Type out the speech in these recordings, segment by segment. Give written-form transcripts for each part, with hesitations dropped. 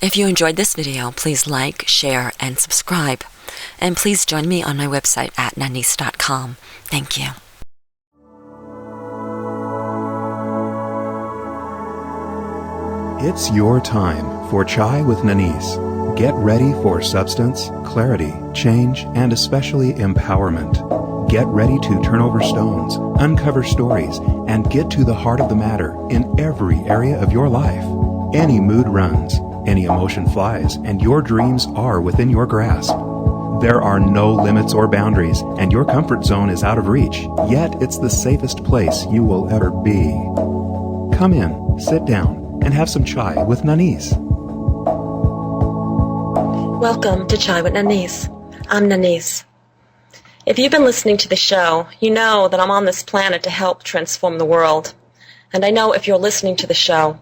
If you enjoyed this video, please like, share, and subscribe. And please join me on my website at nanice.com. Thank you. It's your time for Chai with Nanice. Get ready for substance, clarity, change, and especially empowerment. Get ready to turn over stones, uncover stories, and get to the heart of the matter in every area of your life. Any mood runs, any emotion flies, and your dreams are within your grasp. There are no limits or boundaries, and your comfort zone is out of reach, yet it's the safest place you will ever be. Come in, sit down, and have some chai with Nanice. Welcome to Chai with Nanice. I'm Nanice. If you've been listening to the show, you know that I'm on this planet to help transform the world. And I know if you're listening to the show,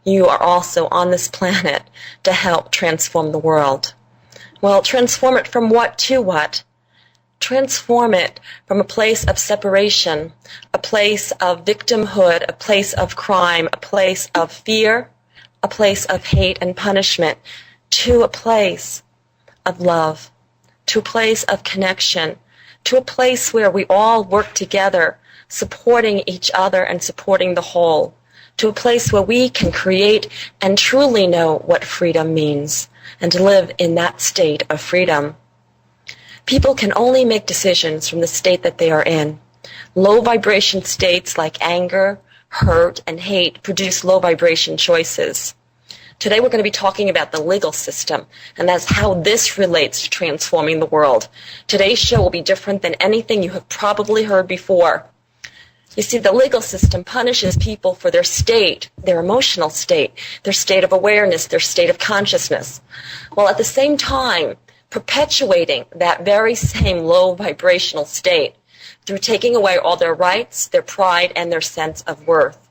you are also on this planet to help transform the world. Well, transform it from what to what? Transform it from a place of separation, a place of victimhood, a place of crime, a place of fear, a place of hate and punishment, to a place of love, to a place of connection, to a place where we all work together, supporting each other and supporting the whole, to a place where we can create and truly know what freedom means and to live in that state of freedom. People can only make decisions from the state that they are in. Low vibration states like anger, hurt, and hate produce low vibration choices. Today we're going to be talking about the legal system, and that's how this relates to transforming the world. Today's show will be different than anything you have probably heard before. You see, the legal system punishes people for their state, their emotional state, their state of awareness, their state of consciousness, while at the same time perpetuating that very same low vibrational state through taking away all their rights, their pride, and their sense of worth.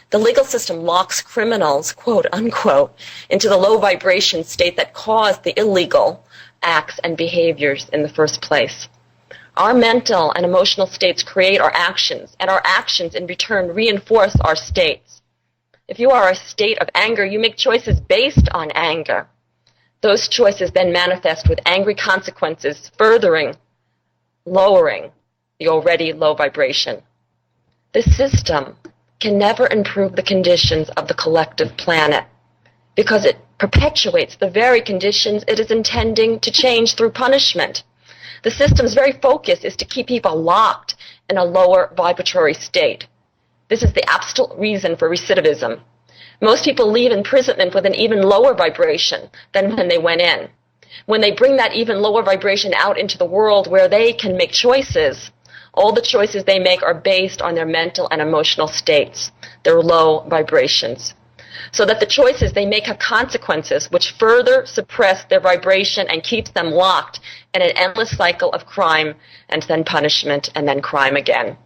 The legal system locks criminals, quote unquote, into the low vibration state that caused the illegal acts and behaviors in the first place. Our mental and emotional states create our actions, and our actions in return reinforce our states. If you are a state of anger, you make choices based on anger. Those choices then manifest with angry consequences, furthering, lowering the already low vibration. This system can never improve the conditions of the collective planet because it perpetuates the very conditions it is intending to change through punishment. The system's very focus is to keep people locked in a lower vibratory state. This is the absolute reason for recidivism. Most people leave imprisonment with an even lower vibration than when they went in. When they bring that even lower vibration out into the world where they can make choices, all the choices they make are based on their mental and emotional states, their low vibrations. So that the choices they make have consequences which further suppress their vibration and keeps them locked in an endless cycle of crime and then punishment and then crime again.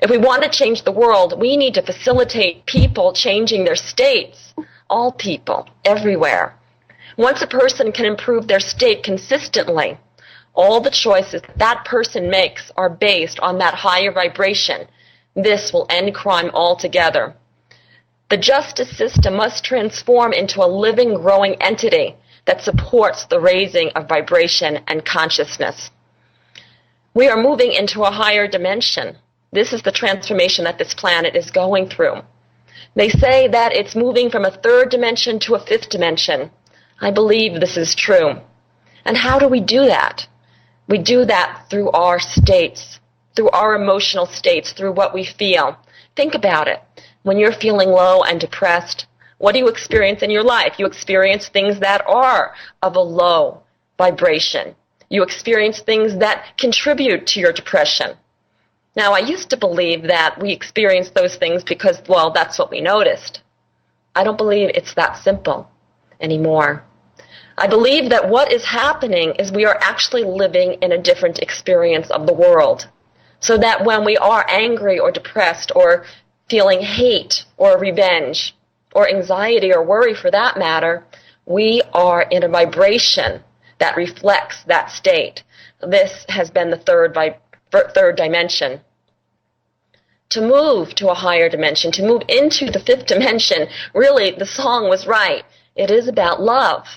If we want to change the world, we need to facilitate people changing their states, all people, everywhere. Once a person can improve their state consistently, all the choices that person makes are based on that higher vibration. This will end crime altogether. The justice system must transform into a living, growing entity that supports the raising of vibration and consciousness. We are moving into a higher dimension. This is the transformation that this planet is going through. They say that it's moving from a third dimension to a fifth dimension. I believe this is true. And how do we do that? We do that through our states, through our emotional states, through what we feel. Think about it. When you're feeling low and depressed, what do you experience in your life? You experience things that are of a low vibration. You experience things that contribute to your depression. Now, I used to believe that we experienced those things because, well, that's what we noticed. I don't believe it's that simple anymore. I believe that what is happening is we are actually living in a different experience of the world. So that when we are angry or depressed or feeling hate or revenge or anxiety or worry for that matter, we are in a vibration that reflects that state. This has been the third dimension. To move to a higher dimension, to move into the fifth dimension, really the song was right. It is about love.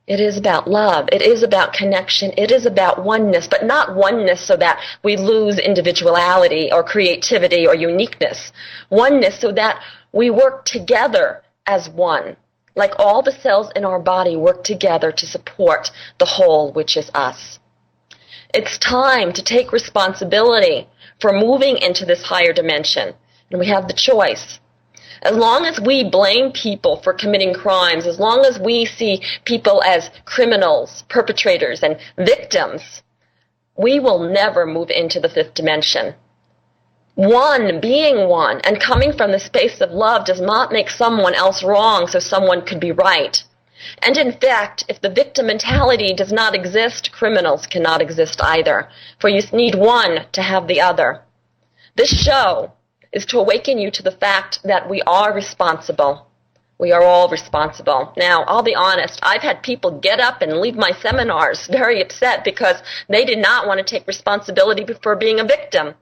It is about love. It is about connection. It is about oneness, but not oneness so that we lose individuality or creativity or uniqueness. Oneness so that we work together as one, like all the cells in our body work together to support the whole, which is us. It's time to take responsibility for moving into this higher dimension, and we have the choice. As long as we blame people for committing crimes, as long as we see people as criminals, perpetrators, and victims, we will never move into the fifth dimension. One, being one, and coming from the space of love does not make someone else wrong so someone could be right. And in fact, if the victim mentality does not exist, criminals cannot exist either, for you need one to have the other. This show is to awaken you to the fact that we are responsible. We are all responsible. Now, I'll be honest, I've had people get up and leave my seminars very upset because they did not want to take responsibility for being a victim.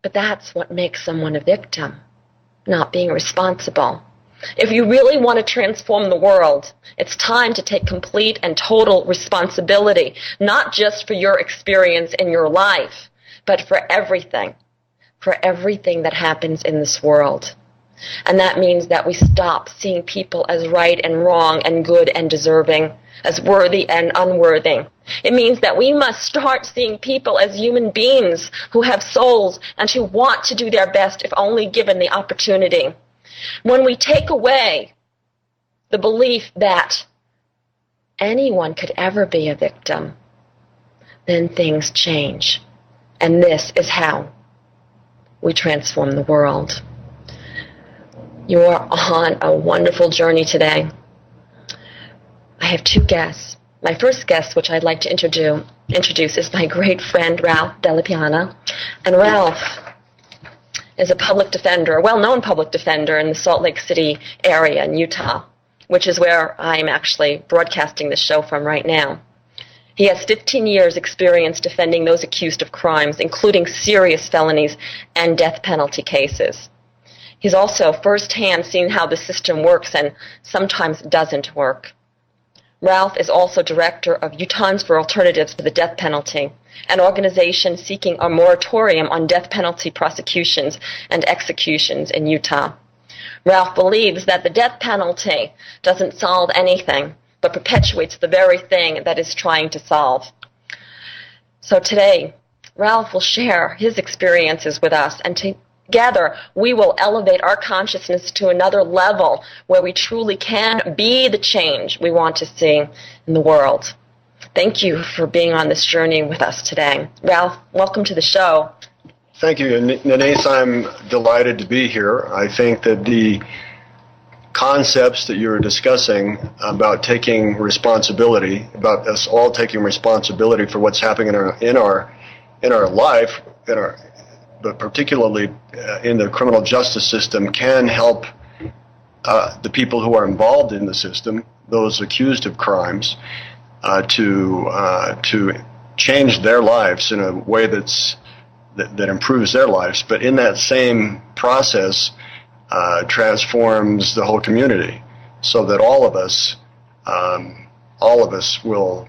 But that's what makes someone a victim, not being responsible. If you really want to transform the world, it's time to take complete and total responsibility, not just for your experience in your life, but for everything that happens in this world. And that means that we stop seeing people as right and wrong and good and deserving, as worthy and unworthy. It means that we must start seeing people as human beings who have souls and who want to do their best if only given the opportunity. When we take away the belief that anyone could ever be a victim, then things change. And this is how we transform the world. You are on a wonderful journey today. I have two guests. My first guest, which I'd like to introduce, is my great friend, Ralph Dellapiana. And Ralph is a public defender, a well-known public defender in the Salt Lake City area in Utah, which is where I'm actually broadcasting this show from right now. He has 15 years experience defending those accused of crimes, including serious felonies and death penalty cases. He's also firsthand seen how the system works and sometimes doesn't work. Ralph is also director of Utahns for Alternatives to the Death Penalty, an organization seeking a moratorium on death penalty prosecutions and executions in Utah. Ralph believes that the death penalty doesn't solve anything, but perpetuates the very thing that is trying to solve. So today, Ralph will share his experiences with us, and together we will elevate our consciousness to another level where we truly can be the change we want to see in the world. Thank you for being on this journey with us today. Ralph, welcome to the show. Thank you, Nanice. I'm delighted to be here. I think that the concepts that you're discussing about taking responsibility, about us all taking responsibility for what's happening in our life, but particularly in the criminal justice system, can help the people who are involved in the system, those accused of crimes, to change their lives in a way that improves their lives. But in that same process, transforms the whole community, so that all of us will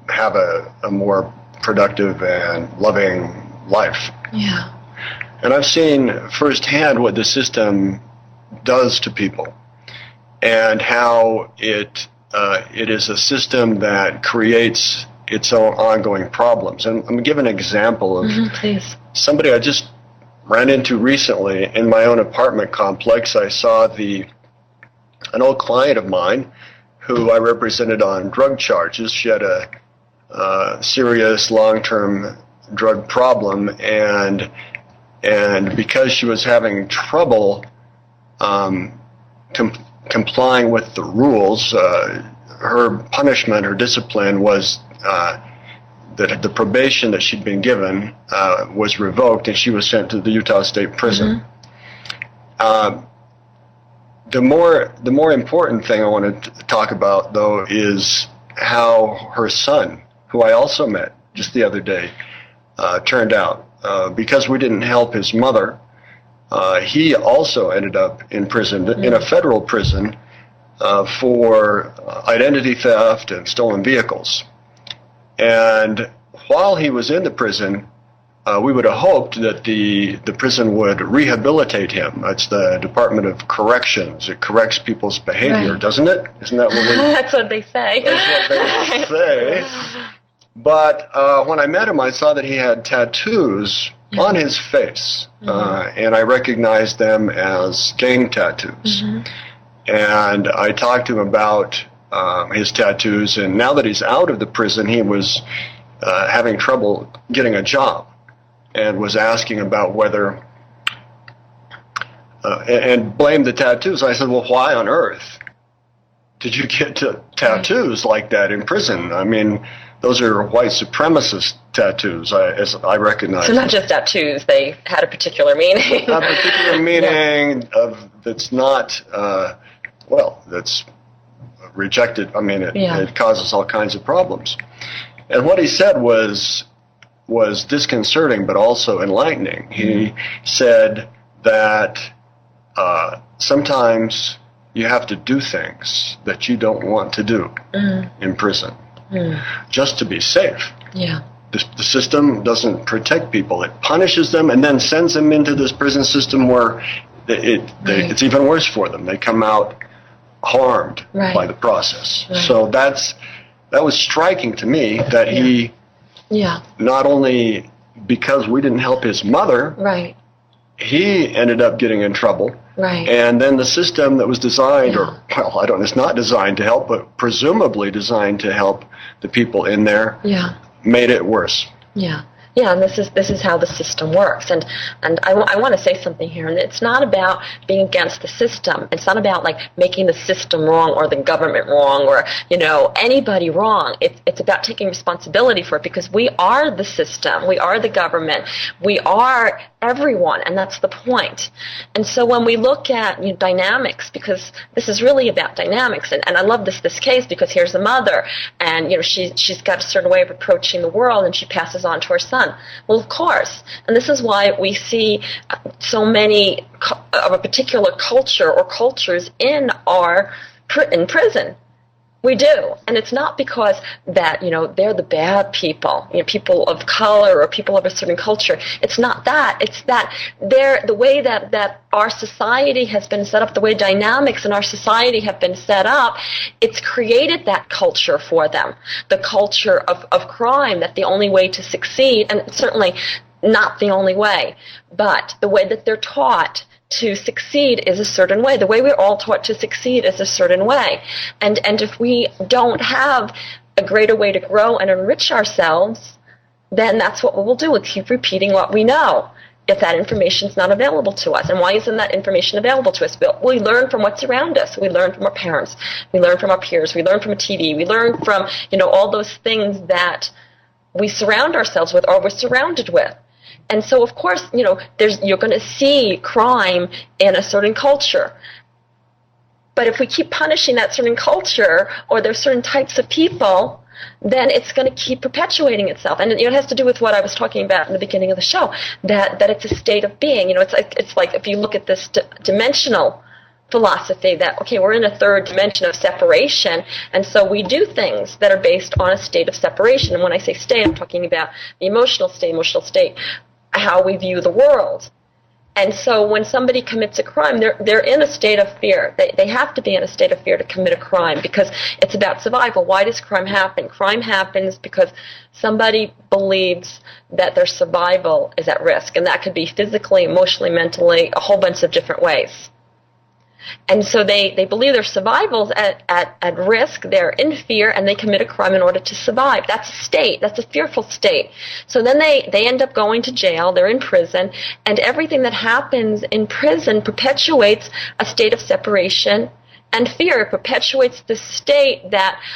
have a more productive and loving life. Yeah. And I've seen firsthand what the system does to people, and how it is a system that creates its own ongoing problems. And I'm going to give an example of somebody I just ran into recently in my own apartment complex. I saw an old client of mine who I represented on drug charges. She had a serious long-term drug problem, and because she was having trouble complying with the rules, her punishment, her discipline was that the probation that she'd been given was revoked, and she was sent to the Utah State Prison. Mm-hmm. The more important thing I want to talk about, though, is how her son, who I also met just the other day, turned out. Because we didn't help his mother, he also ended up in prison, in a federal prison, for identity theft and stolen vehicles. And while he was in the prison, we would have hoped that the prison would rehabilitate him. That's the Department of Corrections. It corrects people's behavior, Right. doesn't it? Isn't that what we... That's what they say. That's what they say. But when I met him, I saw that he had tattoos on his face, and I recognized them as gang tattoos. And I talked to him about his tattoos, and now that he's out of the prison, he was having trouble getting a job and was asking about whether, and blamed the tattoos. I said, well, why on earth did you get tattoos like that in prison? I mean, those are white supremacist tattoos, as I recognize. So not just tattoos, they had a particular meaning. A particular meaning that's not, that's rejected. I mean, it causes all kinds of problems. And what he said was disconcerting, but also enlightening. He said that sometimes you have to do things that you don't want to do in prison, just to be safe. Yeah. The system doesn't protect people. It punishes them and then sends them into this prison system where it's even worse for them. They come out harmed by the process. Right. So that was striking to me that he, not only because we didn't help his mother, he ended up getting in trouble. Right. And then the system that was designed, it's not designed to help, but presumably designed to help the people in there, made it worse. Yeah. Yeah, and this is how the system works. And I want to say something here, and it's not about being against the system. It's not about like making the system wrong or the government wrong or, anybody wrong. It's about taking responsibility for it, because we are the system. We are the government. We are everyone, and that's the point. And so when we look at dynamics, because this is really about dynamics, and I love this case because here's a mother, and she's got a certain way of approaching the world, and she passes on to her son. Well, of course, and this is why we see so many of a particular culture or cultures in prison. We do, and it's not because that they're the bad people, people of color or people of a certain culture. It's not that. It's that they're the way that our society has been set up, the way dynamics in our society have been set up. It's created that culture for them, the culture of crime. That the only way to succeed, and certainly not the only way, but the way that they're taught to succeed is a certain way. The way we're all taught to succeed is a certain way. And if we don't have a greater way to grow and enrich ourselves, then that's what we will do. We'll keep repeating what we know if that information is not available to us. And why isn't that information available to us? We learn from what's around us. We learn from our parents. We learn from our peers. We learn from a TV. We learn from, all those things that we surround ourselves with or we're surrounded with. And so, of course, you're going to see crime in a certain culture. But if we keep punishing that certain culture or there's certain types of people, then it's going to keep perpetuating itself. And it has to do with what I was talking about in the beginning of the show, that it's a state of being. It's like if you look at this dimensional philosophy that, okay, we're in a third dimension of separation, and so we do things that are based on a state of separation. And when I say state, I'm talking about the emotional state, how we view the world. And so when somebody commits a crime, they're in a state of fear. They have to be in a state of fear to commit a crime because it's about survival. Why does crime happen? Crime happens because somebody believes that their survival is at risk, and that could be physically, emotionally, mentally, a whole bunch of different ways. And so they believe their survival's at risk, they're in fear, and they commit a crime in order to survive. That's a state. That's a fearful state. So then they end up going to jail, they're in prison, and everything that happens in prison perpetuates a state of separation and fear. It perpetuates the state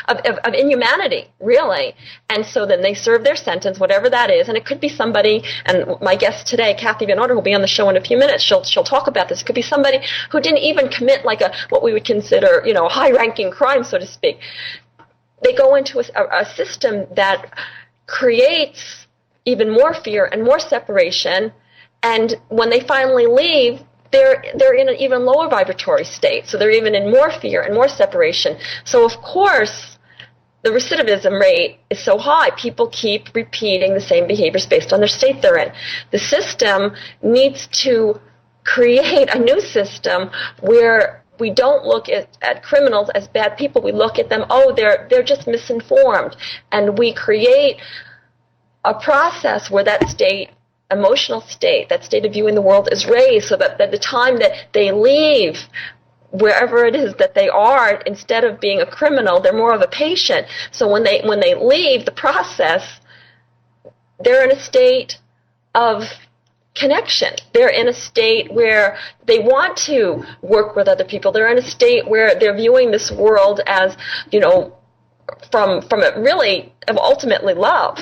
of inhumanity, really. And so then they serve their sentence, whatever that is, and it could be somebody, and my guest today, Kathi Van Order, who will be on the show in a few minutes, she'll talk about this. It could be somebody who didn't even commit what we would consider, a high-ranking crime, so to speak. They go into a system that creates even more fear and more separation, and when they finally leave, they're in an even lower vibratory state. So they're even in more fear and more separation. So of course, the recidivism rate is so high. People keep repeating the same behaviors based on their state they're in. The system needs to create a new system where we don't look at criminals as bad people. We look at them, oh, they're just misinformed. And we create a process where that state, emotional state, that state of viewing the world is raised, so that by the time that they leave wherever it is that they are, instead of being a criminal, they're more of a patient. So when they leave the process, they're in a state of connection. They're in a state where they want to work with other people. They're in a state where they're viewing this world as, from a really of ultimately love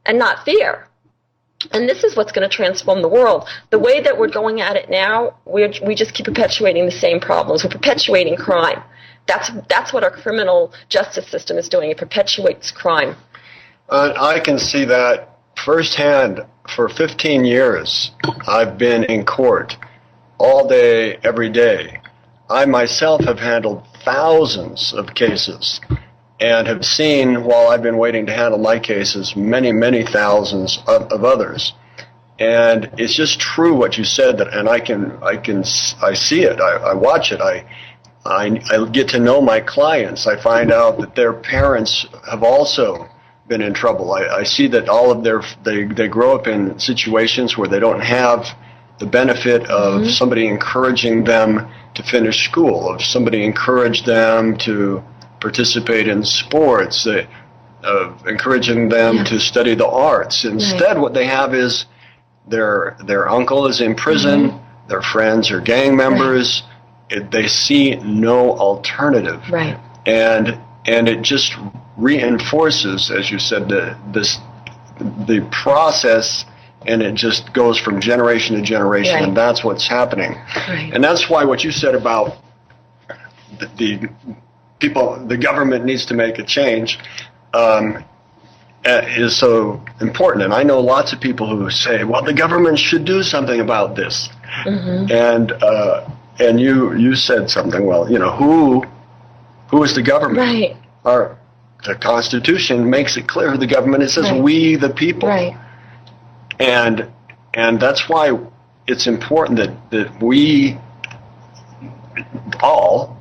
and not fear. And this is what's going to transform the world. The way that we're going at it now, we just keep perpetuating the same problems. We're perpetuating crime. That's what our criminal justice system is doing. It perpetuates crime. I can see that firsthand. For 15 years, I've been in court all day, every day. I myself have handled thousands of cases and have seen, while I've been waiting to handle my cases, many, many thousands of others. And it's just true what you said, that, and I see it, I watch it, I get to know my clients. I find out that their parents have also been in trouble. I see that all of they grow up in situations where they don't have the benefit of somebody encouraging them to finish school, of somebody encourage them to participate in sports, of encouraging them to study the arts. Instead, what they have is their uncle is in prison, their friends are gang members. They see no alternative. Right. And it just reinforces, as you said, the process, and it just goes from generation to generation, and that's what's happening. Right. And that's why what you said about the people, the government needs to make a change, is so important. And I know lots of people who say, well, the government should do something about this. And you said something, well, who is the government? Right. The Constitution makes it clear who the government is. It says we the people. Right. And that's why it's important that we all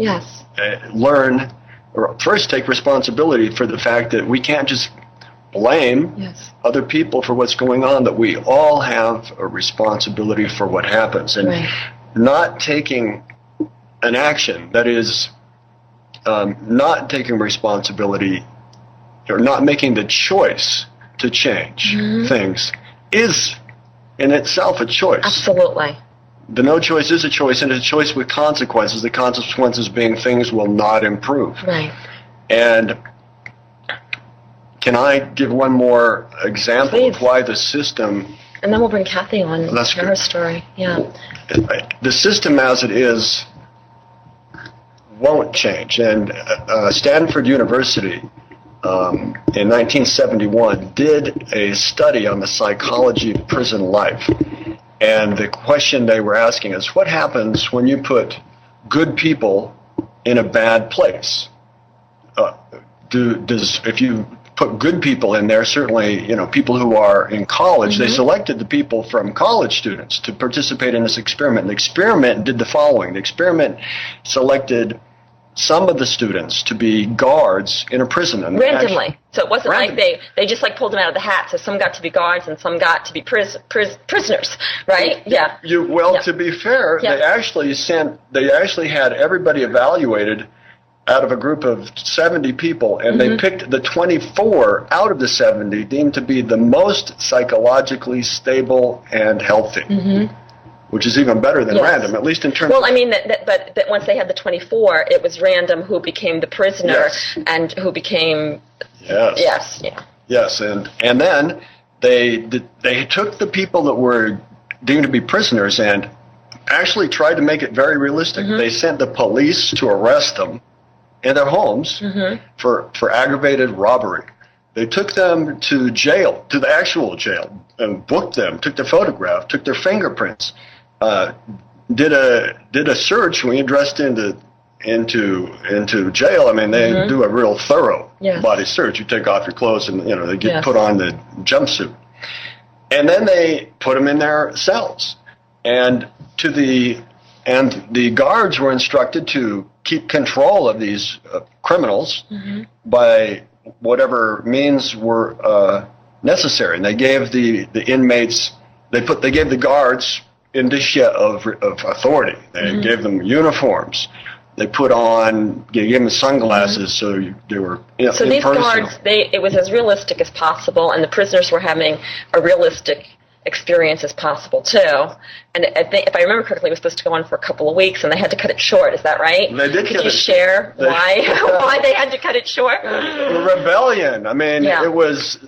learn, or first take responsibility for the fact that we can't just blame other people for what's going on, that we all have a responsibility for what happens. And not taking an action that is not taking responsibility or not making the choice to change things is in itself a choice. Absolutely. The no choice is a choice, and it's a choice with consequences, the consequences being things will not improve. Right. And can I give one more example of why the system... And then we'll bring Kathi on for her story. Yeah. The system as it is won't change. And Stanford University in 1971 did a study on the psychology of prison life. And the question they were asking is, what happens when you put good people in a bad place? If you put good people in there, certainly, people who are in college, they selected the people from college students to participate in this experiment. The experiment did the following. The experiment selected some of the students to be guards in a prison. And randomly. So it wasn't like they just pulled them out of the hat. So some got to be guards and some got to be prisoners, right? Yeah. To be fair, they actually had everybody evaluated out of a group of 70 people, and they picked the 24 out of the 70 deemed to be the most psychologically stable and healthy. Which is even better than random, at least in terms of... Well, I mean, but once they had the 24, it was random who became the prisoner and who became... Yes, and then they took the people that were deemed to be prisoners and actually tried to make it very realistic. They sent the police to arrest them in their homes for aggravated robbery. They took them to jail, to the actual jail, and booked them, took their photograph, took their fingerprints, did a search when you dressed into jail. I mean, they do a real thorough body search. You take off your clothes and they get put on the jumpsuit, and then they put them in their cells, and the guards were instructed to keep control of these criminals by whatever means were necessary. And they gave the inmates, they gave the guards indicia of authority. They gave them uniforms. They gave them sunglasses, so they were So these guards, it was as realistic as possible, and the prisoners were having a realistic experience as possible too. And I think, if I remember correctly, it was supposed to go on for a couple of weeks, and they had to cut it short. Is that right? They did. Could you share why they had to cut it short? Rebellion. I mean, there was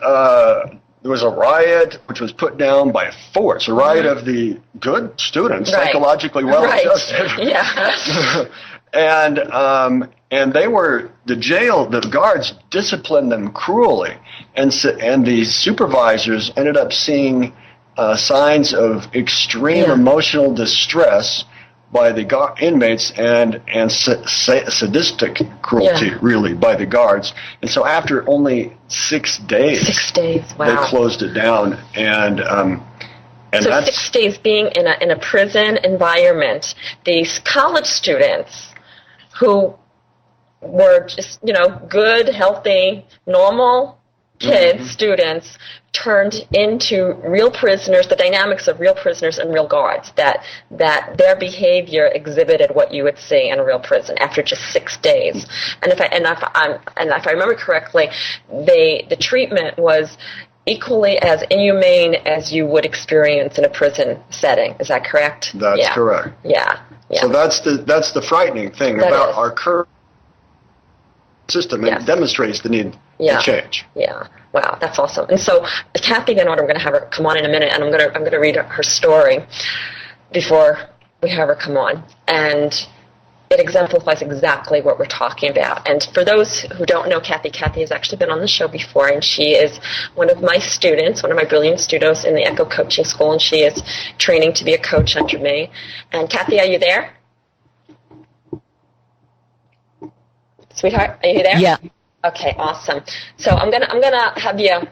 a riot which was put down by force. A riot of the good students, psychologically well-adjusted. Yeah. And the guards disciplined them cruelly, and the supervisors ended up seeing signs of extreme emotional distress by the inmates and sadistic cruelty, really, by the guards. And so after only 6 days, wow, they closed it down. And so that's 6 days being in a prison environment. These college students who were just, good, healthy, normal kids, students, turned into real prisoners, the dynamics of real prisoners and real guards, that their behavior exhibited what you would see in a real prison after just 6 days. And if I remember correctly, the treatment was equally as inhumane as you would experience in a prison setting. Is that correct? That's correct. Yeah. So that's the frightening thing about our current system. It demonstrates the need to change. Yeah. Wow, that's awesome. And so Kathi Van Order, I'm going to have her come on in a minute, and I'm going to read her story before we have her come on. And it exemplifies exactly what we're talking about. And for those who don't know Kathi has actually been on the show before, and she is one of my students, one of my brilliant students in the Echo Coaching School, and she is training to be a coach under me. And Kathi, are you there? Sweetheart, are you there? Yeah. Okay, awesome. So I'm gonna have you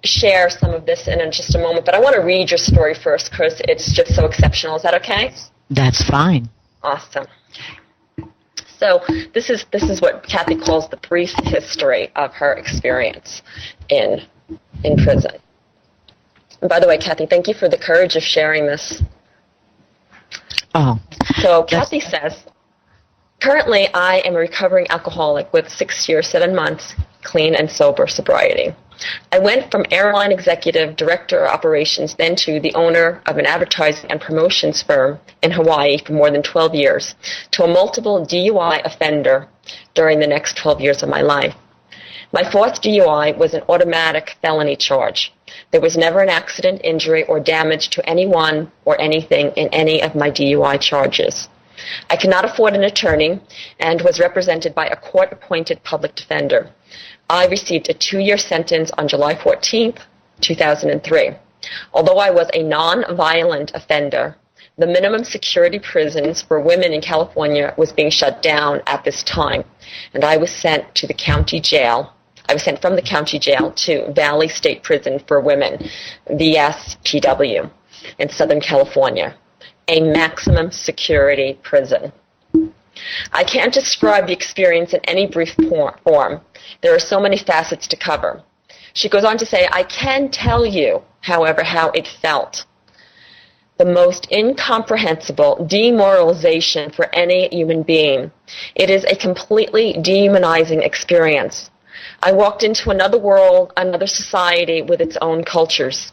share some of this in just a moment, but I want to read your story first because it's just so exceptional. Is that okay? That's fine. Awesome. So this is what Kathi calls the brief history of her experience in prison. And by the way, Kathi, thank you for the courage of sharing this. Oh. So Kathi says, currently I am a recovering alcoholic with 6 years, 7 months, clean and sober sobriety. I went from airline executive, director of operations, then to the owner of an advertising and promotions firm in Hawaii for more than 12 years, to a multiple DUI offender during the next 12 years of my life. My fourth DUI was an automatic felony charge. There was never an accident, injury, or damage to anyone or anything in any of my DUI charges. I cannot afford an attorney and was represented by a court-appointed public defender. I received a 2-year sentence on July 14th, 2003. Although I was a non-violent offender, the minimum security prisons for women in California was being shut down at this time, and I was sent to the county jail. I was sent from the county jail to Valley State Prison for Women, VSPW, in Southern California, a maximum security prison. I can't describe the experience in any brief form. There are so many facets to cover. She goes on to say, I can tell you, however, how it felt. The most incomprehensible demoralization for any human being. It is a completely dehumanizing experience. I walked into another world, another society with its own cultures.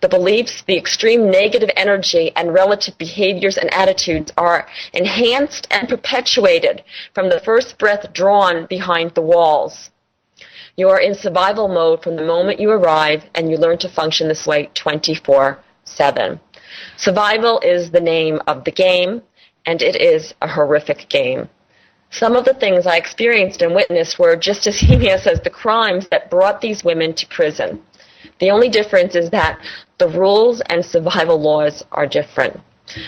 The beliefs, the extreme negative energy, and relative behaviors and attitudes are enhanced and perpetuated from the first breath drawn behind the walls. You are in survival mode from the moment you arrive, and you learn to function this way 24/7. Survival is the name of the game, and it is a horrific game. Some of the things I experienced and witnessed were just as heinous as the crimes that brought these women to prison. The only difference is that the rules and survival laws are different.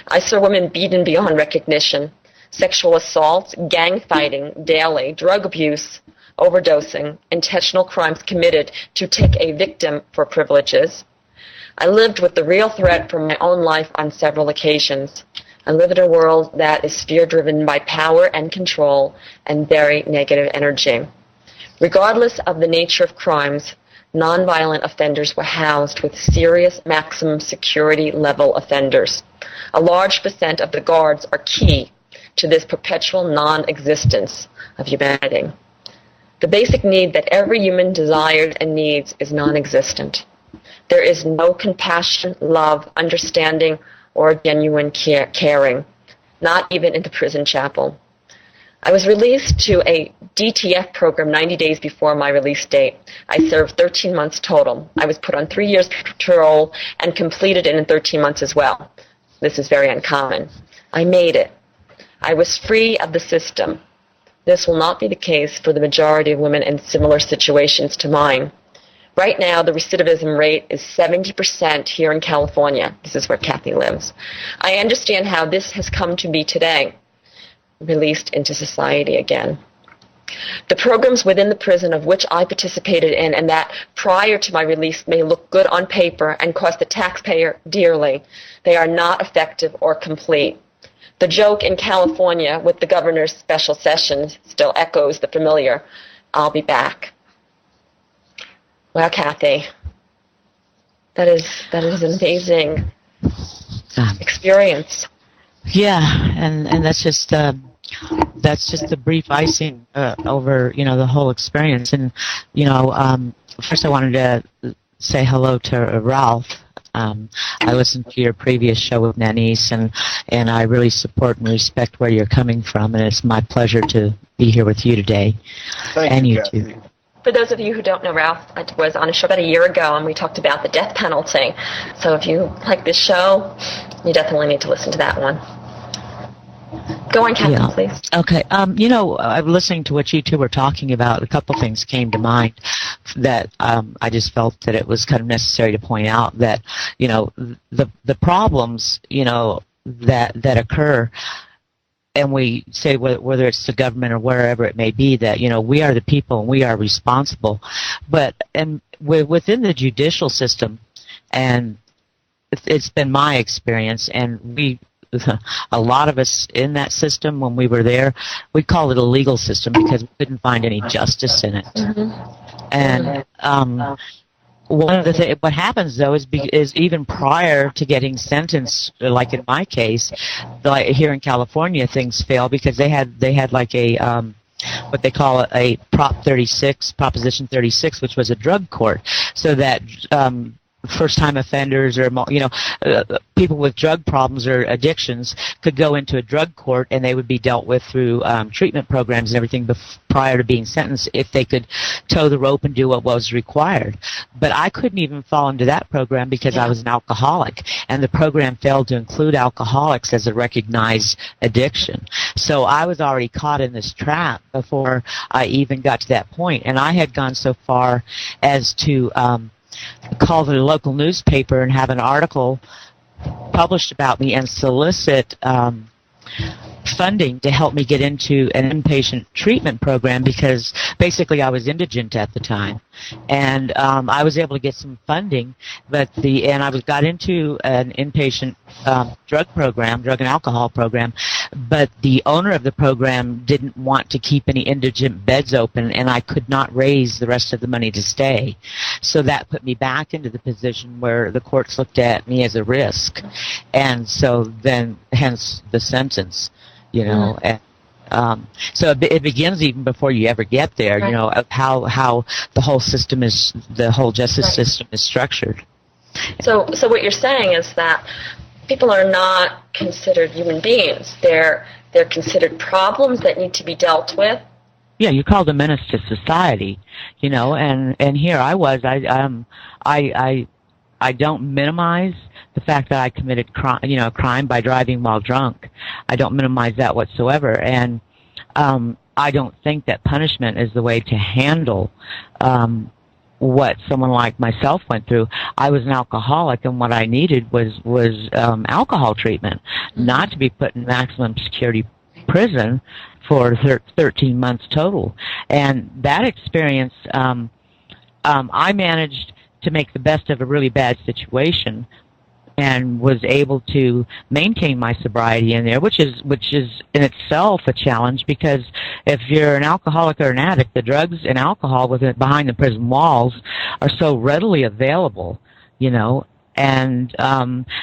I saw women beaten beyond recognition, sexual assaults, gang fighting daily, drug abuse, overdosing, intentional crimes committed to take a victim for privileges. I lived with the real threat for my own life on several occasions. I live in a world that is fear-driven by power and control and very negative energy. Regardless of the nature of crimes, nonviolent offenders were housed with serious maximum security level offenders. A large percent of the guards are key to this perpetual non-existence of humanity. The basic need that every human desires and needs is non-existent. There is no compassion, love, understanding, or genuine caring, not even in the prison chapel. I was released to a DTF program 90 days before my release date. I served 13 months total. I was put on 3 years parole and completed it in 13 months as well. This is very uncommon. I made it. I was free of the system. This will not be the case for the majority of women in similar situations to mine. Right now, the recidivism rate is 70% here in California. This is where Kathi lives. I understand how this has come to be today, released into society again. The programs within the prison of which I participated in and that prior to my release may look good on paper and cost the taxpayer dearly, they are not effective or complete. The joke in California with the governor's special sessions still echoes the familiar, "I'll be back." Well, Kathi, that is an amazing experience. Yeah, and that's just the brief icing over the whole experience. And first I wanted to say hello to Ralph. I listened to your previous show with Nanice, and I really support and respect where you're coming from, and it's my pleasure to be here with you today. Thank you, too. Kathi. For those of you who don't know Ralph, I was on a show about a year ago, and we talked about the death penalty. So if you like this show, you definitely need to listen to that one. Go on, Kathi, please. Okay. I'm listening to what you two were talking about. A couple things came to mind that I just felt that it was kind of necessary to point out that, the problems, that occur, and we say whether it's the government or wherever it may be, that, we are the people and we are responsible. But within the judicial system, and it's been my experience, and a lot of us in that system, when we were there, we call it a legal system because we couldn't find any justice in it. Mm-hmm. And one of the things, what happens though is even prior to getting sentenced, like in my case, like here in California, things fail because they had like a what they call a Proposition 36, which was a drug court, so that first-time offenders or people with drug problems or addictions could go into a drug court and they would be dealt with through treatment programs and everything prior to being sentenced if they could toe the rope and do what was required. But I couldn't even fall into that program because I was an alcoholic, and the program failed to include alcoholics as a recognized addiction. So I was already caught in this trap before I even got to that point, and I had gone so far as to call the local newspaper and have an article published about me and solicit funding to help me get into an inpatient treatment program because basically I was indigent at the time, and I was able to get some funding, and I got into an inpatient drug and alcohol program, but the owner of the program didn't want to keep any indigent beds open, and I could not raise the rest of the money to stay. So that put me back into the position where the courts looked at me as a risk, and so then hence the sentence. And, so it begins even before you ever get there, of how the whole system the whole justice system is structured. So what you're saying is that people are not considered human beings. They're considered problems that need to be dealt with. Yeah, you called a menace to society, and here I was. I don't minimize the fact that I committed crime by driving while drunk. I don't minimize that whatsoever, and I don't think that punishment is the way to handle what someone like myself went through. I was an alcoholic, and what I needed was alcohol treatment, not to be put in maximum security prison for 13 months total. And that experience, I managed to make the best of a really bad situation, and was able to maintain my sobriety in there, which is in itself a challenge, because if you're an alcoholic or an addict, the drugs and alcohol behind the prison walls are so readily available, and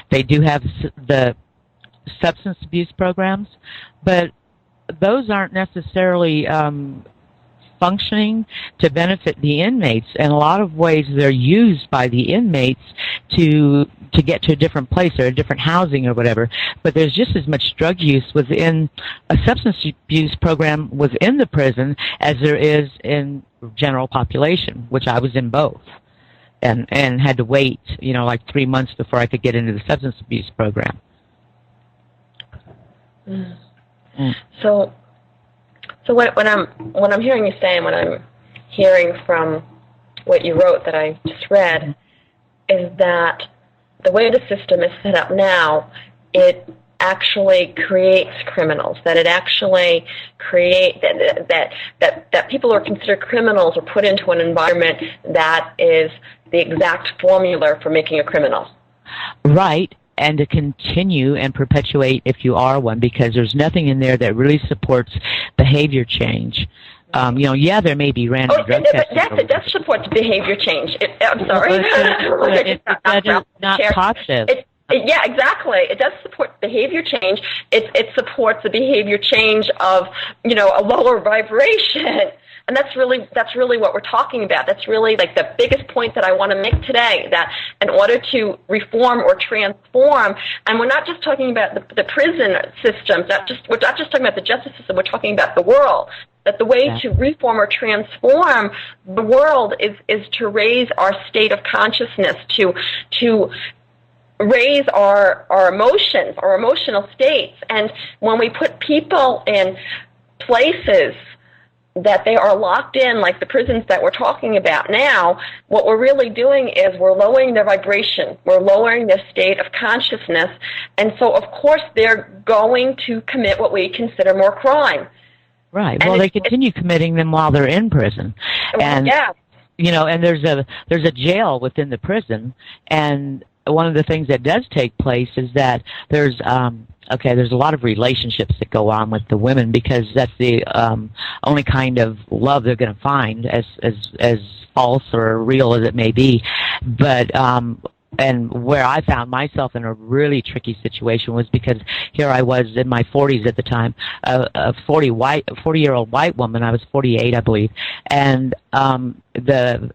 they do have the substance abuse programs, but those aren't necessarily functioning to benefit the inmates. In a lot of ways, they're used by the inmates to get to a different place or a different housing or whatever. But there's just as much drug use within a substance abuse program within the prison as there is in general population, which I was in both, and had to wait, like 3 months before I could get into the substance abuse program. So what I'm hearing you say, and what I'm hearing from what you wrote that I just read, is that the way the system is set up now, it actually creates criminals. That it actually create that people who are considered criminals are put into an environment that is the exact formula for making a criminal. Right. And to continue and perpetuate if you are one, because there's nothing in there that really supports behavior change. There may be random drug testing. That supports behavior change. I'm sorry. It's not positive. Yeah, exactly. It does support behavior change. It supports the behavior change of, a lower vibration. And that's really what we're talking about. That's really like the biggest point that I want to make today, that in order to reform or transform, and we're not just talking about the prison systems, we're not just talking about the justice system, we're talking about the world. That the way to reform or transform the world is to raise our state of consciousness, to raise our emotions, our emotional states. And when we put people in places that they are locked in, like the prisons that we're talking about now, what we're really doing is we're lowering their vibration, we're lowering their state of consciousness, and so of course they're going to commit what we consider more crime. Right. And they continue committing them while they're in prison. And and there's a jail within the prison, and one of the things that does take place is that there's a lot of relationships that go on with the women, because that's the only kind of love they're going to find, as false or real as it may be. But and where I found myself in a really tricky situation was because here I was in my 40s at the time, a 40-year-old white woman. I was 48, I believe, and the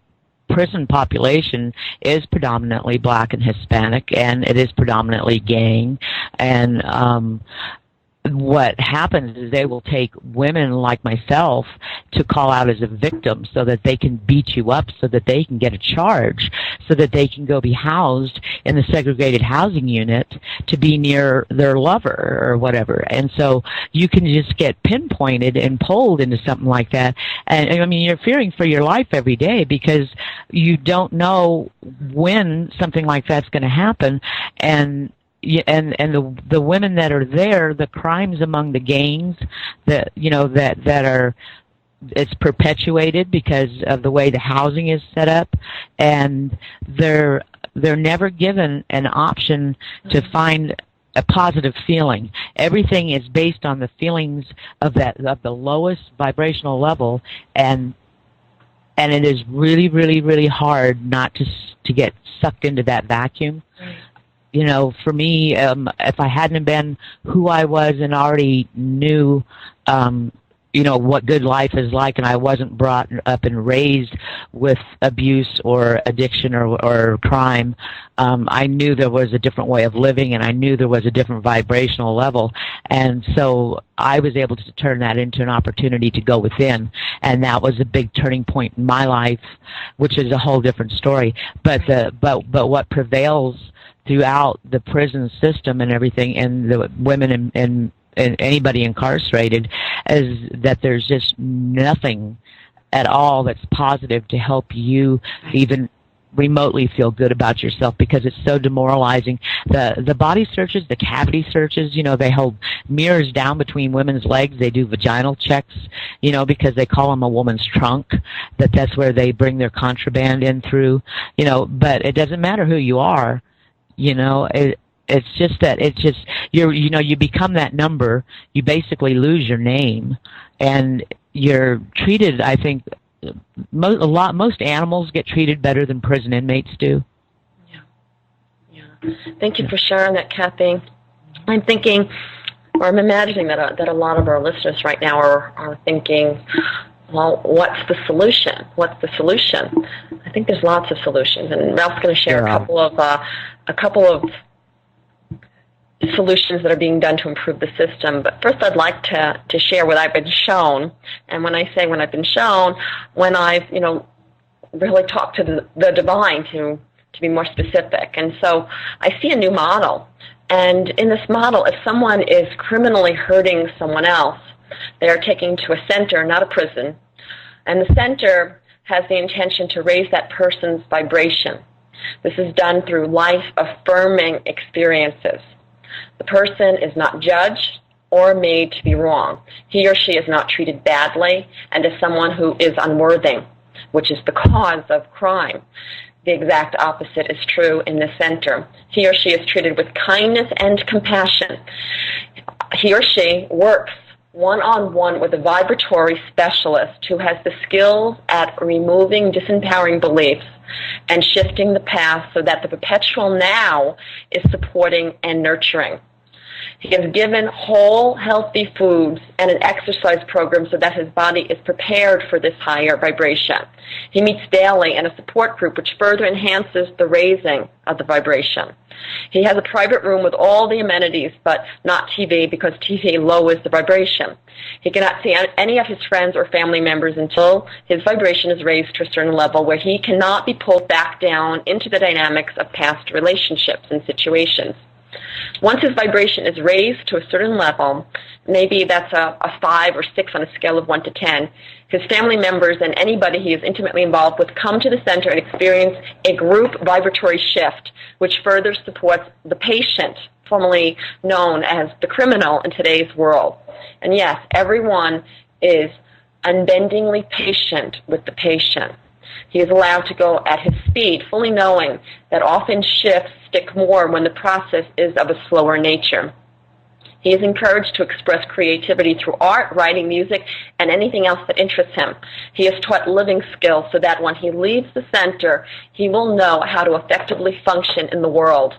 prison population is predominantly black and Hispanic, and it is predominantly gang. And what happens is they will take women like myself to call out as a victim so that they can beat you up, so that they can get a charge, so that they can go be housed in the segregated housing unit to be near their lover or whatever. And so you can just get pinpointed and pulled into something like that. And I mean, you're fearing for your life every day because you don't know when something like that's going to happen. And the women that are there, the crimes among the gangs that are, it's perpetuated because of the way the housing is set up, and they're never given an option to find a positive feeling. Everything is based on the feelings of the lowest vibrational level, and it is really, really, really hard not to get sucked into that vacuum. For me, if I hadn't been who I was and already knew, what good life is like, and I wasn't brought up and raised with abuse or addiction or crime, I knew there was a different way of living, and I knew there was a different vibrational level. And so I was able to turn that into an opportunity to go within, and that was a big turning point in my life, which is a whole different story. But what prevails throughout the prison system and everything, and the women and anybody incarcerated, is that there's just nothing at all that's positive to help you even remotely feel good about yourself, because it's so demoralizing. The body searches, the cavity searches, they hold mirrors down between women's legs. They do vaginal checks, because they call them a woman's trunk, that's where they bring their contraband in through, but it doesn't matter who you are, it's just that you become that number. You basically lose your name, and you're treated, I think, most animals get treated better than prison inmates do. Yeah. Thank you for sharing that, Kathi. I'm thinking, or I'm imagining that a lot of our listeners right now are thinking, well, what's the solution? What's the solution? I think there's lots of solutions, and Ralph's going to share a couple of solutions that are being done to improve the system. But first, I'd like to share what I've been shown. And when I say when I've been shown, when I've really talked to the divine, to be more specific. And so I see a new model. And in this model, if someone is criminally hurting someone else, they are taken to a center, not a prison. And the center has the intention to raise that person's vibration. This is done through life-affirming experiences. The person is not judged or made to be wrong. He or she is not treated badly and as someone who is unworthy, which is the cause of crime. The exact opposite is true in the center. He or she is treated with kindness and compassion. He or she works one-on-one with a vibratory specialist who has the skills at removing disempowering beliefs and shifting the past so that the perpetual now is supporting and nurturing. He is given whole, healthy foods and an exercise program so that his body is prepared for this higher vibration. He meets daily in a support group which further enhances the raising of the vibration. He has a private room with all the amenities, but not TV, because TV lowers the vibration. He cannot see any of his friends or family members until his vibration is raised to a certain level where he cannot be pulled back down into the dynamics of past relationships and situations. Once his vibration is raised to a certain level, maybe that's a 5 or 6 on a scale of 1 to 10, his family members and anybody he is intimately involved with come to the center and experience a group vibratory shift, which further supports the patient, formerly known as the criminal in today's world. And yes, everyone is unbendingly patient with the patient. He is allowed to go at his speed, fully knowing that often shifts stick more when the process is of a slower nature. He is encouraged to express creativity through art, writing, music, and anything else that interests him. He is taught living skills so that when he leaves the center, he will know how to effectively function in the world.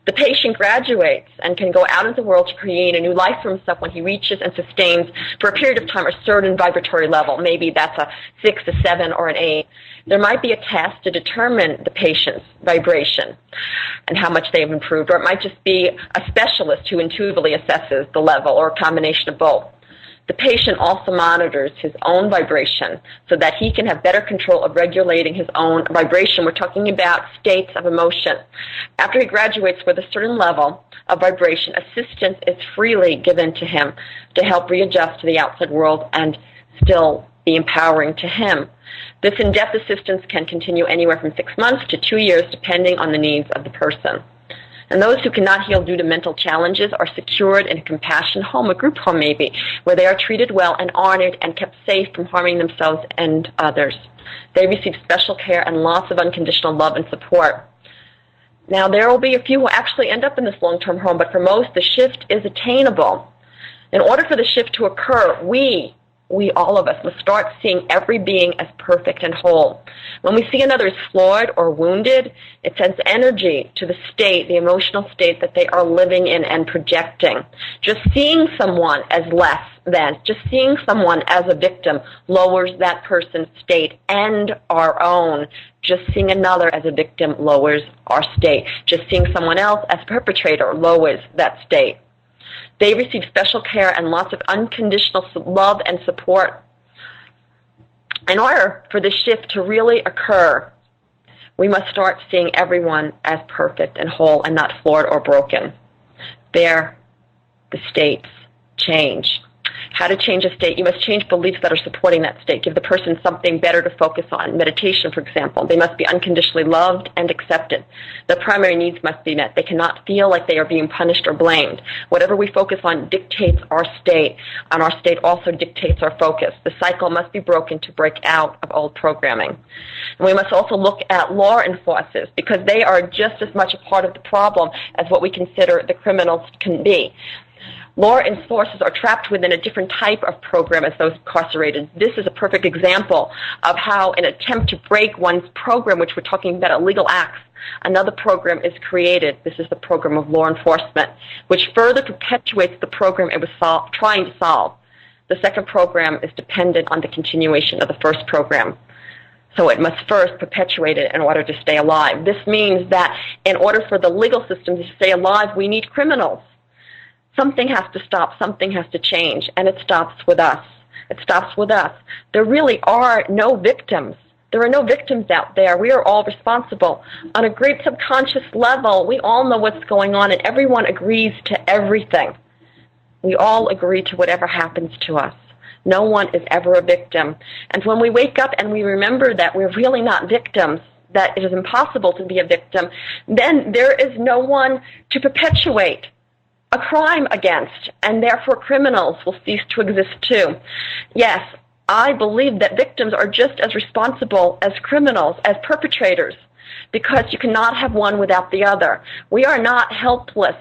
The patient graduates and can go out into the world to create a new life for himself when he reaches and sustains for a period of time a certain vibratory level. Maybe that's a 6, a 7, or an 8. There might be a test to determine the patient's vibration and how much they have improved, or it might just be a specialist who intuitively assesses the level, or a combination of both. The patient also monitors his own vibration so that he can have better control of regulating his own vibration. We're talking about states of emotion. After he graduates with a certain level of vibration, assistance is freely given to him to help readjust to the outside world and still be empowering to him. This in-depth assistance can continue anywhere from 6 months to 2 years, depending on the needs of the person. And those who cannot heal due to mental challenges are secured in a compassion home, a group home maybe, where they are treated well and honored and kept safe from harming themselves and others. They receive special care and lots of unconditional love and support. Now, there will be a few who actually end up in this long-term home, but for most, the shift is attainable. In order for the shift to occur, we all of us must start seeing every being as perfect and whole. When we see another as flawed or wounded, it sends energy to the state, the emotional state that they are living in and projecting. Just seeing someone as less than, just seeing someone as a victim lowers that person's state and our own. Just seeing another as a victim lowers our state. Just seeing someone else as a perpetrator lowers that state. They receive special care and lots of unconditional love and support. In order for this shift to really occur, we must start seeing everyone as perfect and whole and not flawed or broken. There, the states change. How to change a state? You must change beliefs that are supporting that state. Give the person something better to focus on. Meditation, for example. They must be unconditionally loved and accepted. Their primary needs must be met. They cannot feel like they are being punished or blamed. Whatever we focus on dictates our state, and our state also dictates our focus. The cycle must be broken to break out of old programming. And we must also look at law enforcers, because they are just as much a part of the problem as what we consider the criminals can be. Law enforcers are trapped within a different type of program as those incarcerated. This is a perfect example of how an attempt to break one's program, which we're talking about illegal acts, another program is created. This is the program of law enforcement, which further perpetuates the program it was trying to solve. The second program is dependent on the continuation of the first program. So it must first perpetuate it in order to stay alive. This means that in order for the legal system to stay alive, we need criminals. Something has to stop, something has to change, and it stops with us. It stops with us. There really are no victims. There are no victims out there. We are all responsible. On a great subconscious level, we all know what's going on, and everyone agrees to everything. We all agree to whatever happens to us. No one is ever a victim. And when we wake up and we remember that we're really not victims, that it is impossible to be a victim, then there is no one to perpetuate a crime against, and therefore criminals will cease to exist too. Yes, I believe that victims are just as responsible as criminals, as perpetrators, because you cannot have one without the other. We are not helpless.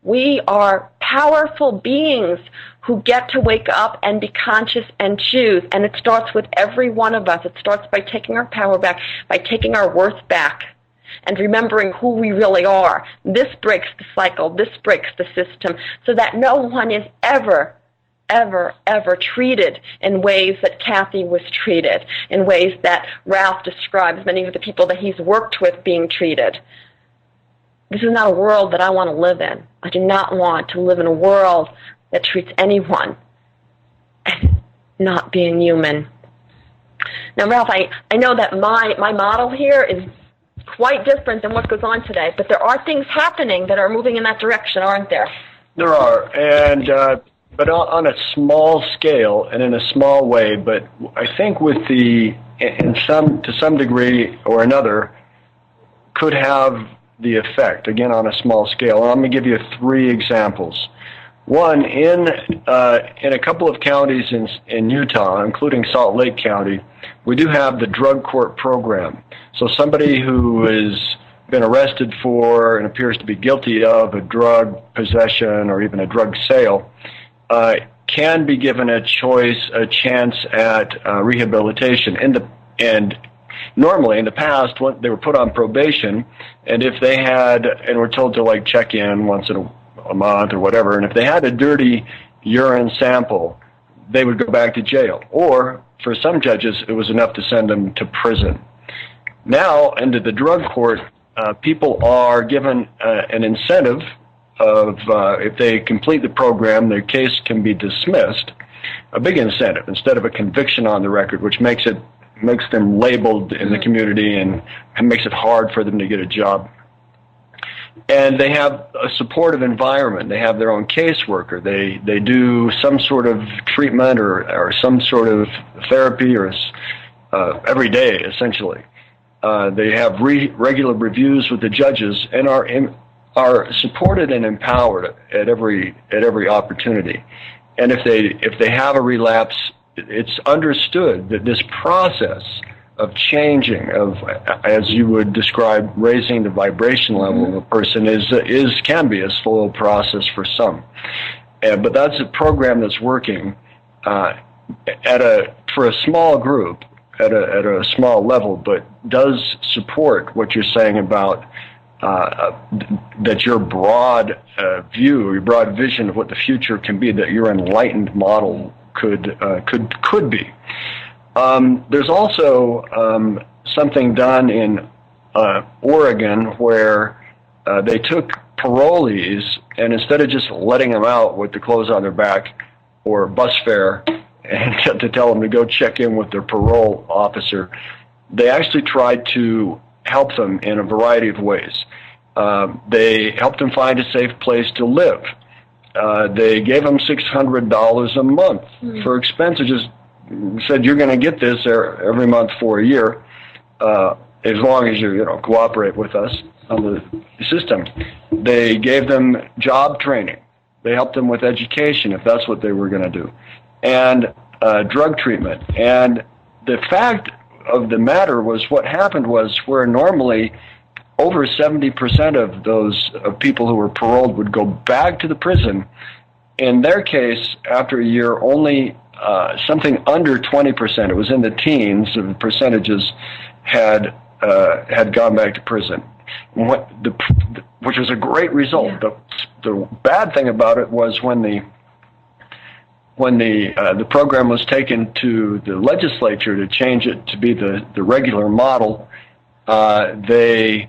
We are powerful beings who get to wake up and be conscious and choose, and it starts with every one of us. It starts by taking our power back, by taking our worth back, and remembering who we really are. This breaks the cycle. This breaks the system so that no one is ever treated in ways that Kathi was treated, in ways that Ralph describes many of the people that he's worked with being treated. This is not a world that I want to live in. I do not want to live in a world that treats anyone as not being human. Now, Ralph, I know that my model here is quite different than what goes on today, but there are things happening that are moving in that direction, aren't there? There are, and but on a small scale and in a small way. But I think to some degree or another, could have the effect again on a small scale. And I'm going to give you 3 examples. One, in a couple of counties in Utah, including Salt Lake County, we do have the drug court program. So somebody who has been arrested for and appears to be guilty of a drug possession or even a drug sale can be given a chance at rehabilitation. And normally in the past, when they were put on probation, and if they had, and were told to check in once in a month or whatever, and if they had a dirty urine sample, they would go back to jail. Or for some judges, it was enough to send them to prison. Now, into the drug court, people are given an incentive of if they complete the program, their case can be dismissed. A big incentive instead of a conviction on the record, which makes them labeled in the community and makes it hard for them to get a job. And they have a supportive environment. They have their own caseworker. They do some sort of treatment or some sort of therapy or every day, essentially. They have regular reviews with the judges and are supported and empowered at every opportunity. And if they have a relapse, it's understood that this process of changing, of, as you would describe, raising the vibration level of a person can be a slow process for some. But that's a program that's working for a small group at a small level, but does support what you're saying about that your broad view, your broad vision of what the future can be, that your enlightened model could be. There's also something done in Oregon where they took parolees, and instead of just letting them out with the clothes on their back or bus fare and to tell them to go check in with their parole officer, they actually tried to help them in a variety of ways. They helped them find a safe place to live. they gave them $600 a month for expenses. Just said, you're going to get this every month for a year, as long as you cooperate with us on the system. They gave them job training. They helped them with education, if that's what they were going to do, and drug treatment. And the fact of the matter was, what happened was, where normally over 70% of those people who were paroled would go back to the prison, in their case, after a year, only something under 20%, it was in the teens of percentages, had gone back to prison, which was a great result. Yeah. The bad thing about it was when the program was taken to the legislature to change it to be the regular model, the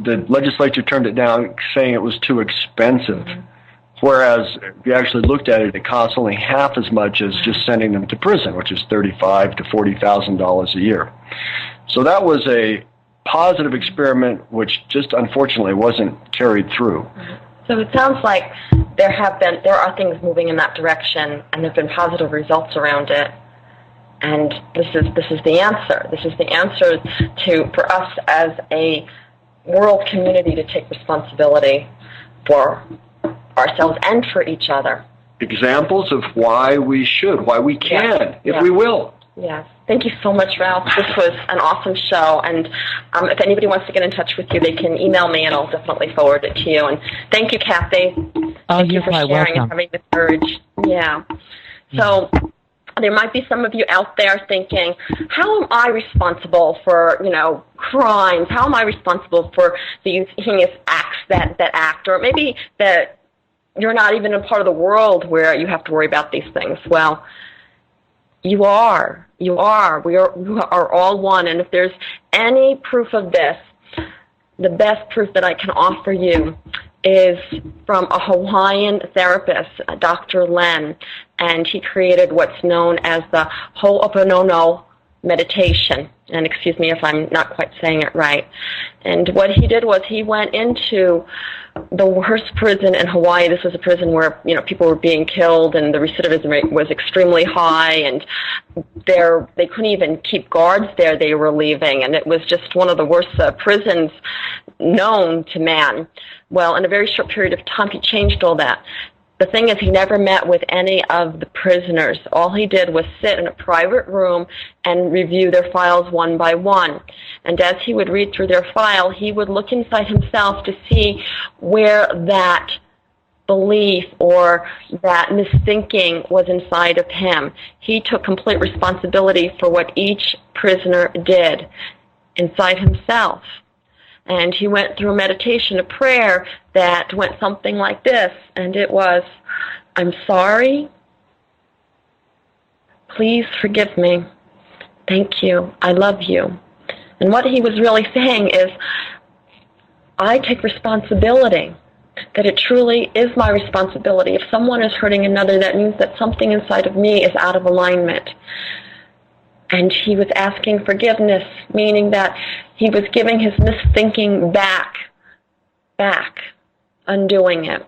legislature turned it down, saying it was too expensive. Mm-hmm. Whereas if you actually looked at it, it costs only half as much as just sending them to prison, which is $35,000 to $40,000 a year. So that was a positive experiment, which just unfortunately wasn't carried through. So it sounds like there are things moving in that direction, and there have been positive results around it. And this is the answer. This is the answer for us as a world community to take responsibility for ourselves and for each other. Examples of why we can, if we will. Yes. Thank you so much, Ralph. This was an awesome show, and if anybody wants to get in touch with you, they can email me, and I'll definitely forward it to you. And thank you, Kathi. Thank you for sharing welcome. And having the courage. Yeah. So there might be some of you out there thinking, how am I responsible for, crimes? How am I responsible for these heinous acts that act? Or maybe that you're not even a part of the world where you have to worry about these things. Well, you are. We are all one. And if there's any proof of this, the best proof that I can offer you is from a Hawaiian therapist, Dr. Len, and he created what's known as the Ho'oponopono meditation. And excuse me if I'm not quite saying it right. And what he did was he went into the worst prison in Hawaii. This was a prison where people were being killed, and the recidivism rate was extremely high, and they couldn't even keep guards there. They were leaving, and it was just one of the worst prisons known to man. Well, in a very short period of time, he changed all that. The thing is, he never met with any of the prisoners. All he did was sit in a private room and review their files one by one. And as he would read through their file, he would look inside himself to see where that belief or that misthinking was inside of him. He took complete responsibility for what each prisoner did inside himself. And he went through a meditation, a prayer that went something like this, and it was, I'm sorry, please forgive me, thank you, I love you. And what he was really saying is, I take responsibility, that it truly is my responsibility. If someone is hurting another, that means that something inside of me is out of alignment. And he was asking forgiveness, meaning that he was giving his misthinking back, undoing it.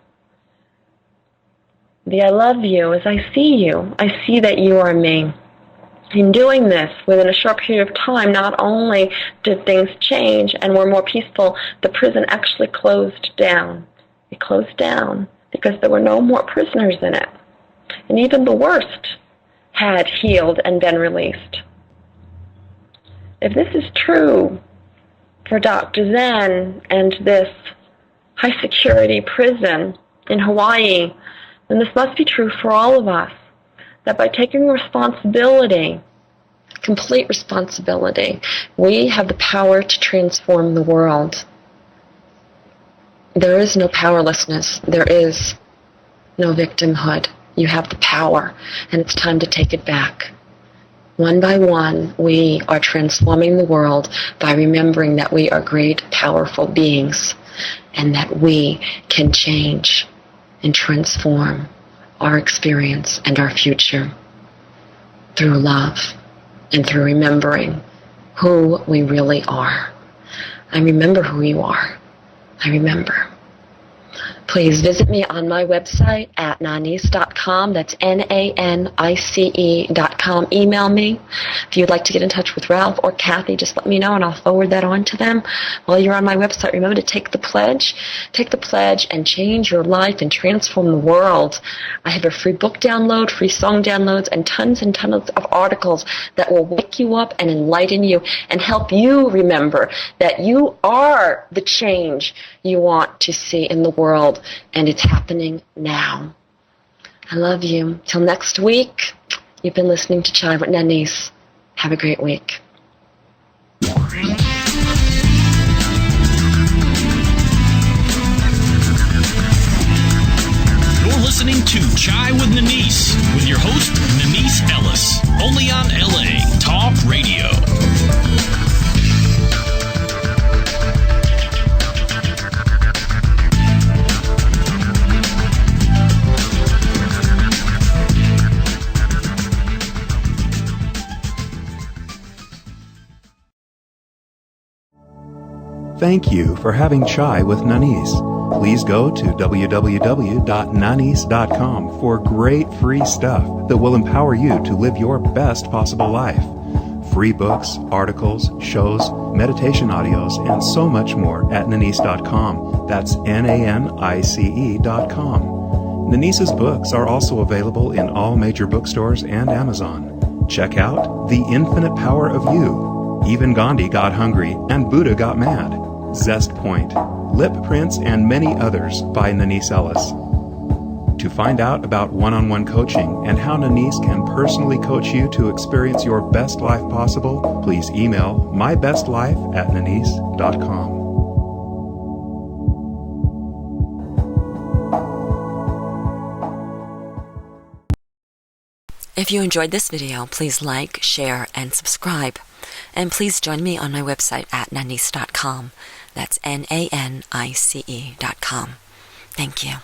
The I love you is I see you. I see that you are me. In doing this, within a short period of time, not only did things change and were more peaceful, the prison actually closed down. It closed down because there were no more prisoners in it. And even the worst had healed and been released. If this is true for Dr. Zen and this high-security prison in Hawaii, then this must be true for all of us, that by taking responsibility, complete responsibility, we have the power to transform the world. There is no powerlessness. There is no victimhood. You have the power, and it's time to take it back. One by one, we are transforming the world by remembering that we are great, powerful beings and that we can change and transform our experience and our future through love and through remembering who we really are. I remember who you are. I remember. please visit me on my website at nanice.com. That's Nanice.com. Email me. If you'd like to get in touch with Ralph or Kathi, just let me know and I'll forward that on to them. While you're on my website, remember to take the pledge. Take the pledge and change your life and transform the world. I have a free book download, free song downloads, and tons of articles that will wake you up and enlighten you and help you remember that you are the change you want to see in the world, and it's happening now. I love you. Till next week, you've been listening to Chai with Nanice. Have a great week. You're listening to Chai with Nanice with your host, Nanice Ellis, only on LA Talk Radio. Thank you for having Chai with Nanice. Please go to www.nanice.com for great free stuff that will empower you to live your best possible life. Free books, articles, shows, meditation audios, and so much more at nanice.com. That's Nanice.com. Nanice's books are also available in all major bookstores and Amazon. Check out The Infinite Power of You, Even Gandhi Got Hungry and Buddha Got Mad, Zest Point, Lip Prints, and many others by Nanice Ellis. To find out about one-on-one coaching and how Nanice can personally coach you to experience your best life possible, please email mybestlife@nanice.com. If you enjoyed this video, please like, share, and subscribe. And please join me on my website at nanice.com. That's Nanice.com. Thank you.